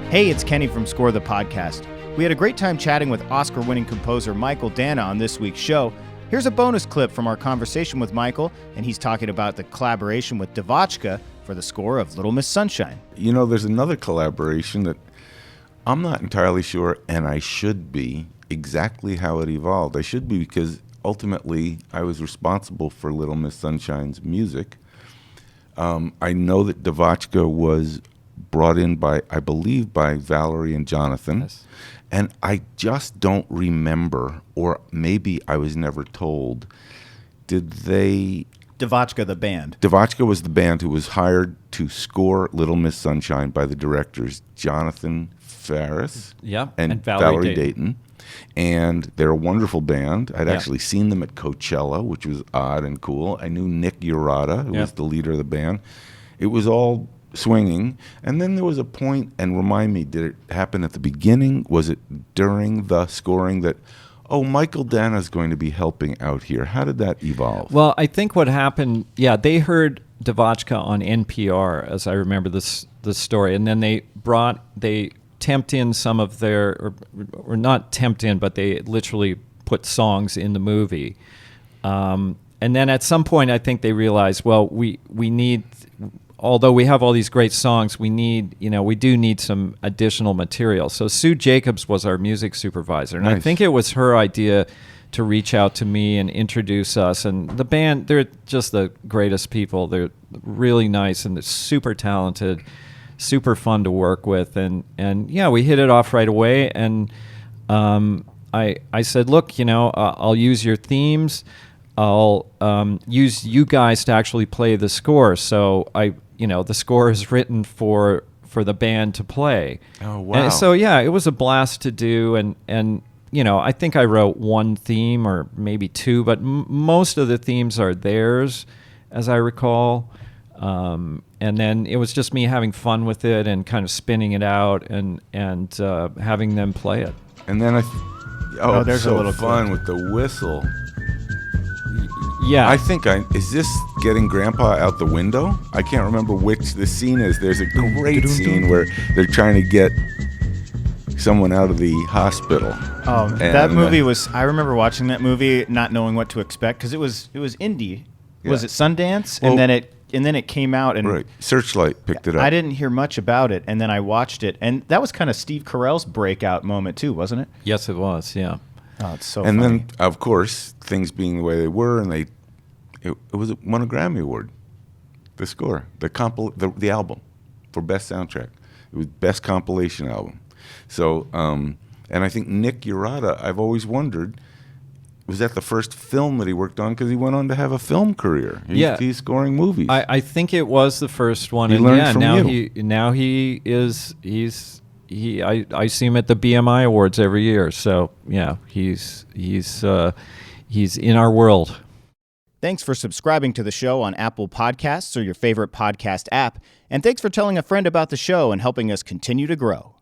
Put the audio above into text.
Hey, it's Kenny from Score the Podcast. We had a great time chatting with Oscar-winning composer Mychael Danna on this week's show. Here's a bonus clip from our conversation with Mychael, and he's talking about the collaboration with DeVotchKa for the score of Little Miss Sunshine. You know, there's another collaboration that I'm not entirely sure, and I should be, exactly how it evolved. I should be because ultimately I was responsible for Little Miss Sunshine's music. I know that DeVotchKa was brought in by, I believe, by Valerie and Jonathan. Yes. And I just don't remember, or maybe I was never told, did they... DeVotchKa, the band. DeVotchKa was the band who was hired to score Little Miss Sunshine by the directors Jonathan Farris and Valerie Dayton. And they're a wonderful band. I'd actually seen them at Coachella, which was odd and cool. I knew Nick Urata, who was the leader of the band. It was all swinging. And then there was a point, and remind me, did it happen at the beginning? Was it during the scoring that, oh, Mychael Danna is going to be helping out here? How did that evolve? Well, I think what happened, they heard DeVotchKa on NPR, as I remember this story, and then they temped in some of their, or not tempt in, but they literally put songs in the movie. And then at some point, I think they realized, well, we need, although we have all these great songs, we do need some additional material. So Sue Jacobs was our music supervisor, and I think it was her idea to reach out to me and introduce us. And the band, they're just the greatest people. They're really nice and they're super talented, super fun to work with. And we hit it off right away. And I said, look, I'll use your themes. I'll use you guys to actually play the score. So the score is written for the band to play. Oh, wow. And so, it was a blast to do. And I think I wrote one theme or maybe two, but most of the themes are theirs, as I recall. And then it was just me having fun with it and kind of spinning it out and having them play it. And then there's so a little fun clip with the whistle. Yeah. I think is this getting Grandpa out the window? I can't remember which the scene is. There's a great scene where they're trying to get someone out of the hospital. That movie was, I remember watching that movie not knowing what to expect because it was indie. Yeah. Was it Sundance? Well, and then it came out and right. Searchlight picked it up. I didn't hear much about it, and then I watched it, and that was kind of Steve Carell's breakout moment too, wasn't it? Yes, it was. Yeah. Oh, it's so and funny. then, of course, things being the way they were, and it won a Grammy Award. The score, the album, for best soundtrack. It was best compilation album. So, and I think Nick Urata, I've always wondered, was that the first film that he worked on? Because he went on to have a film career. He's scoring movies. I think it was the first one. He learned from you. I see him at the BMI Awards every year. So he's in our world. Thanks for subscribing to the show on Apple Podcasts or your favorite podcast app, and thanks for telling a friend about the show and helping us continue to grow.